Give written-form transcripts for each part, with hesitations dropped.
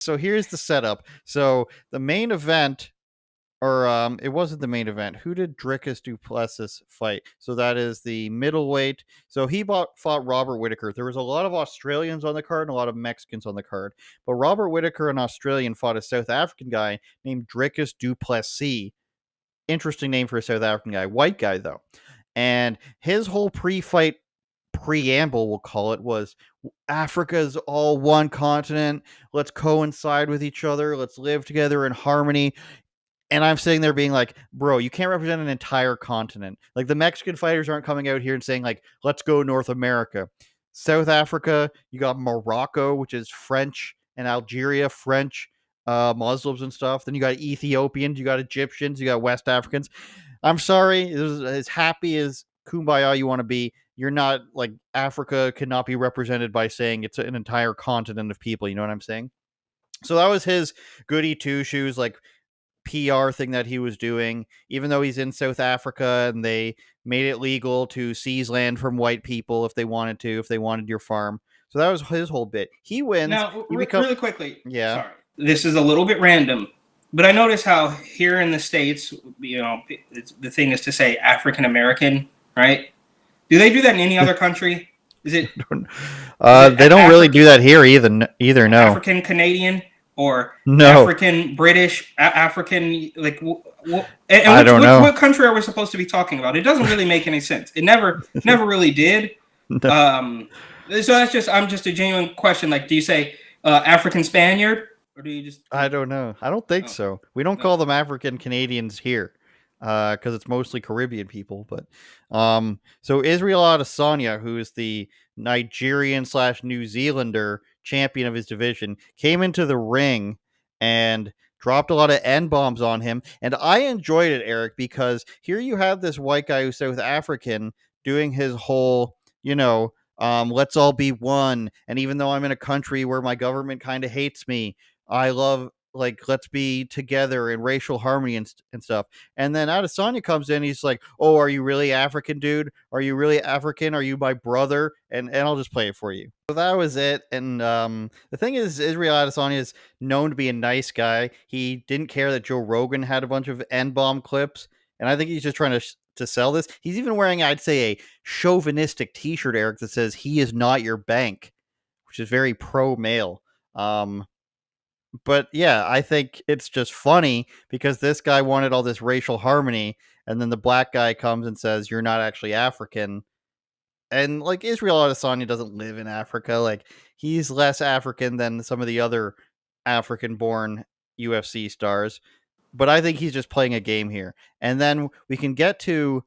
So here's the setup. So the main event, or it wasn't the main event. Who did Dricus Duplessis fight? So that is the middleweight. So he fought Robert Whitaker. There was a lot of Australians on the card and a lot of Mexicans on the card. But Robert Whitaker, an Australian, fought a South African guy named Dricus Duplessis. Interesting name for a South African guy. White guy, though. And his whole pre-fight preamble, we'll call it, was Africa is all one continent. Let's coincide with each other. Let's live together in harmony. And I'm sitting there being like, bro, you can't represent an entire continent. Like, the Mexican fighters aren't coming out here and saying, like, let's go North America. South Africa, you got Morocco, which is French, and Algeria, French, Muslims and stuff. Then you got Ethiopians, you got Egyptians, you got West Africans. I'm sorry, as happy as kumbaya you want to be, you're not, like, Africa cannot be represented by saying it's an entire continent of people. You know what I'm saying? So that was his goody two shoes, like, PR thing that he was doing, even though he's in South Africa and they made it legal to seize land from white people if they wanted to, if they wanted your farm. So that was his whole bit. He wins. Now, You become really quickly, yeah. sorry, this is a little bit random, but I notice how here in the States, the thing is to say African American, right? Do they do that in any other country? Is it? They don't really do that here either. No. African Canadian or no. African British, African, like. I don't know. What country are we supposed to be talking about? It doesn't really make any sense. It never really did. No. So I'm just a genuine question. Like, do you say African Spaniard, or do you just? I don't know. I don't think so. We don't call them African Canadians here, because it's mostly Caribbean people. But so Israel Adesanya, who is the Nigerian / New Zealander champion of his division, came into the ring and dropped a lot of N-bombs on him. And I enjoyed it, Eric, because here you have this white guy who's South African doing his whole, let's all be one. And even though I'm in a country where my government kind of hates me, I love, like, let's be together in racial harmony and stuff. And then Adesanya comes in. He's like, oh, are you really African, dude? Are you really African? Are you my brother? And I'll just play it for you. So that was it. And the thing is, Israel Adesanya is known to be a nice guy. He didn't care that Joe Rogan had a bunch of N-bomb clips. And I think he's just trying to sell this. He's even wearing, I'd say, a chauvinistic t-shirt, Eric, that says he is not your bank, which is very pro-male. But yeah, I think it's just funny because this guy wanted all this racial harmony, and then the black guy comes and says, you're not actually African. And, like, Israel Adesanya doesn't live in Africa. Like, he's less African than some of the other African-born UFC stars. But I think he's just playing a game here. And then we can get to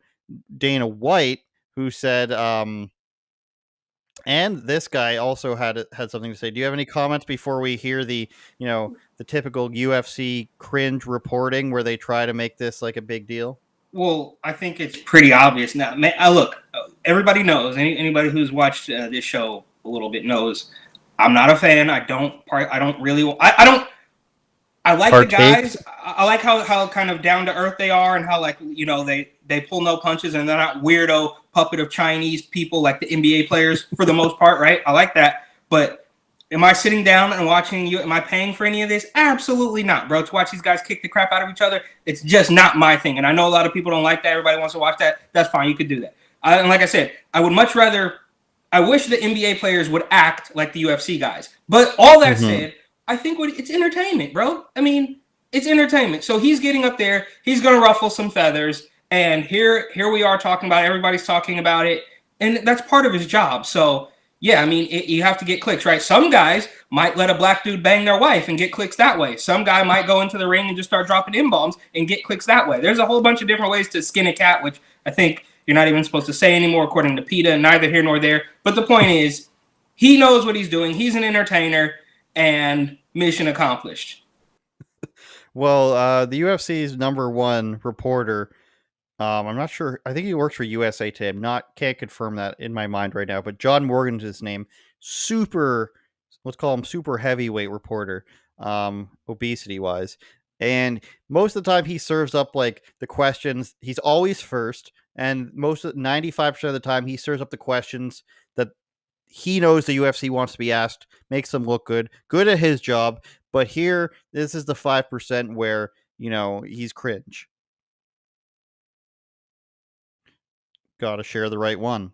Dana White, who said, and this guy also had something to say. Do you have any comments before we hear the typical UFC cringe reporting where they try to make this like a big deal? Well, I think it's pretty obvious now. Look, everybody knows. Anybody who's watched this show a little bit knows. I'm not a fan. I don't really. I like the guys. I like how kind of down to earth they are, and how, like, they pull no punches, and they're not weirdo puppet of Chinese people like the NBA players for the most part, right? I like that. But am I sitting down and watching you? Am I paying for any of this? Absolutely not, bro. To watch these guys kick the crap out of each other, it's just not my thing. And I know a lot of people don't like that. Everybody wants to watch that. That's fine. You could do that. And like I said, I would much rather. I wish the NBA players would act like the UFC guys. But all that said, I think it's entertainment, bro. I mean, it's entertainment. So he's getting up there. He's going to ruffle some feathers. And here we are talking about it. Everybody's talking about it. And that's part of his job. So, yeah, I mean, you have to get clicks, right? Some guys might let a black dude bang their wife and get clicks that way. Some guy might go into the ring and just start dropping N-bombs and get clicks that way. There's a whole bunch of different ways to skin a cat, which I think you're not even supposed to say anymore, according to PETA, neither here nor there. But the point is, he knows what he's doing. He's an entertainer, and mission accomplished. Well, the UFC's #1 reporter, I'm not sure. I think he works for USA Today. Can't confirm that in my mind right now, but John Morgan's his name. Let's call him super heavyweight reporter, obesity wise. And most of the time he serves up, like, the questions. He's always first. And 95% of the time he serves up the questions that he knows the UFC wants to be asked, makes them look good at his job. But here, this is the 5% where, he's cringe. Got to share the right one.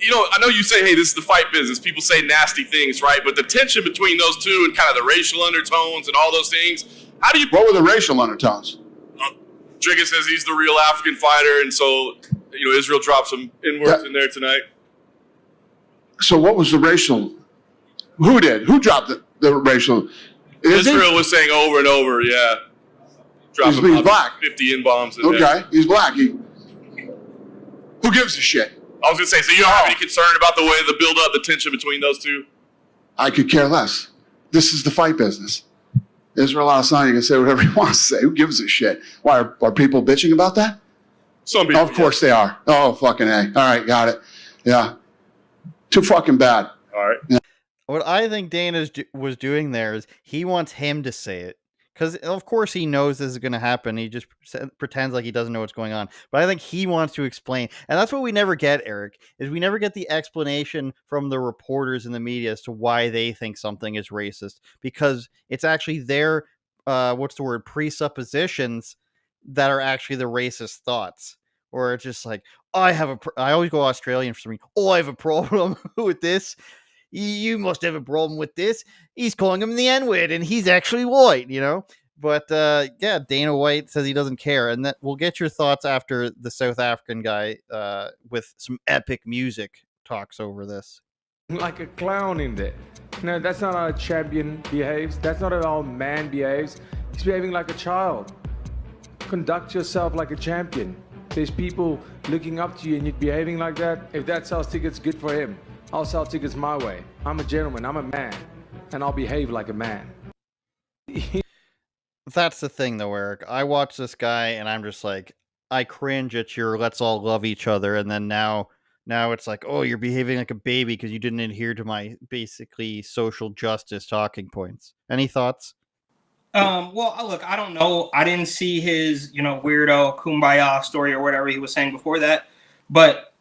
I know you say, hey, this is the fight business. People say nasty things, right? But the tension between those two and kind of the racial undertones and all those things, how do you... What were the racial undertones? Trigger says he's the real African fighter, and so, Israel dropped some N-words in there tonight. So what was the racial? Who did? Who dropped the racial? Israel was saying over and over, yeah. He's black. 50 N-bombs in there. Okay, he's black. Who gives a shit? I was going to say, so you don't have any concern about the way the build-up, the tension between those two? I could care less. This is the fight business. Israel Adesanya can say whatever he wants to say. Who gives a shit? Why are people bitching about that? Some people. Of course they are. Oh, fucking A. All right, got it. Yeah. Too fucking bad. All right. Yeah. What I think Dana was doing there is he wants him to say it. Because, of course, he knows this is going to happen. He just pretends like he doesn't know what's going on. But I think he wants to explain. And that's what we never get, Eric, is we never get the explanation from the reporters in the media as to why they think something is racist. Because it's actually their, presuppositions that are actually the racist thoughts. Or it's just like, I always go Australian for some reason. Oh, I have a problem with this. You must have a problem with this. He's calling him the N-word, and he's actually white, But, Dana White says he doesn't care. And that we'll get your thoughts after the South African guy with some epic music talks over this. Like a clown in there. No, that's not how a champion behaves. That's not how a man behaves. He's behaving like a child. Conduct yourself like a champion. There's people looking up to you, and you're behaving like that. If that sells tickets, good for him. I'll sell tickets my way. I'm a gentleman. I'm a man. And I'll behave like a man. That's the thing, though, Eric. I watch this guy, and I'm just like, I cringe at your let's all love each other. And then now it's like, oh, you're behaving like a baby because you didn't adhere to my basically social justice talking points. Any thoughts? Well, look, I don't know. I didn't see his, weirdo kumbaya story or whatever he was saying before that. But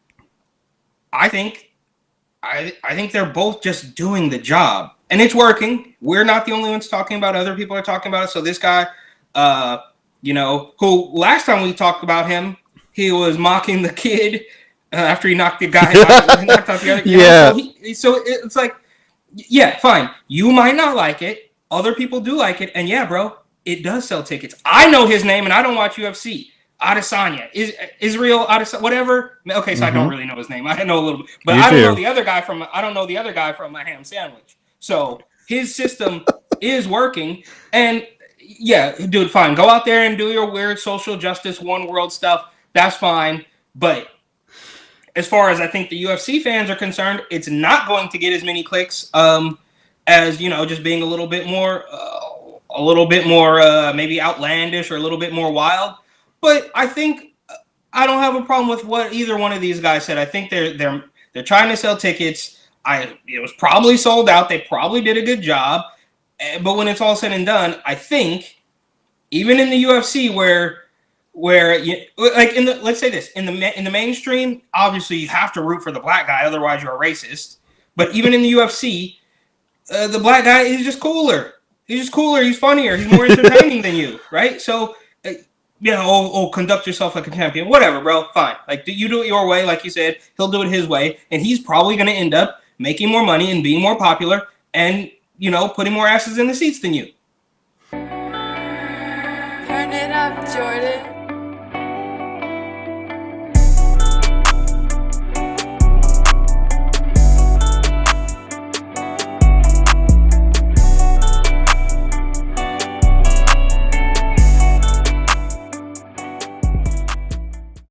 I think they're both just doing the job, and it's working. We're not the only ones talking about it. Other people are talking about it. So this guy, who last time we talked about him, he was mocking the kid after he knocked the guy out. Knocked out the other, yeah. So it's like, yeah, fine. You might not like it. Other people do like it. And yeah, bro, it does sell tickets. I know his name, and I don't watch UFC. Adesanya, Israel Adesanya, whatever. Okay, so I don't really know his name. I know a little bit, but I don't know the other guy from a ham sandwich. So his system is working, and yeah, dude, fine. Go out there and do your weird social justice, one world stuff. That's fine. But as far as I think the UFC fans are concerned, it's not going to get as many clicks as just being a little bit more maybe outlandish or a little bit more wild. But I think I don't have a problem with what either one of these guys said. I think they're trying to sell tickets. It was probably sold out. They probably did a good job. But when it's all said and done, I think even in the UFC where let's say this in the mainstream, obviously you have to root for the black guy, otherwise you're a racist. But even in the UFC, the black guy is just cooler. He's just cooler. He's funnier. He's more entertaining than you, right? So. Conduct yourself like a champion. Whatever, bro. Fine. Like, you do it your way, like you said. He'll do it his way, and he's probably going to end up making more money and being more popular and, putting more asses in the seats than you. Turn it up, Jordan.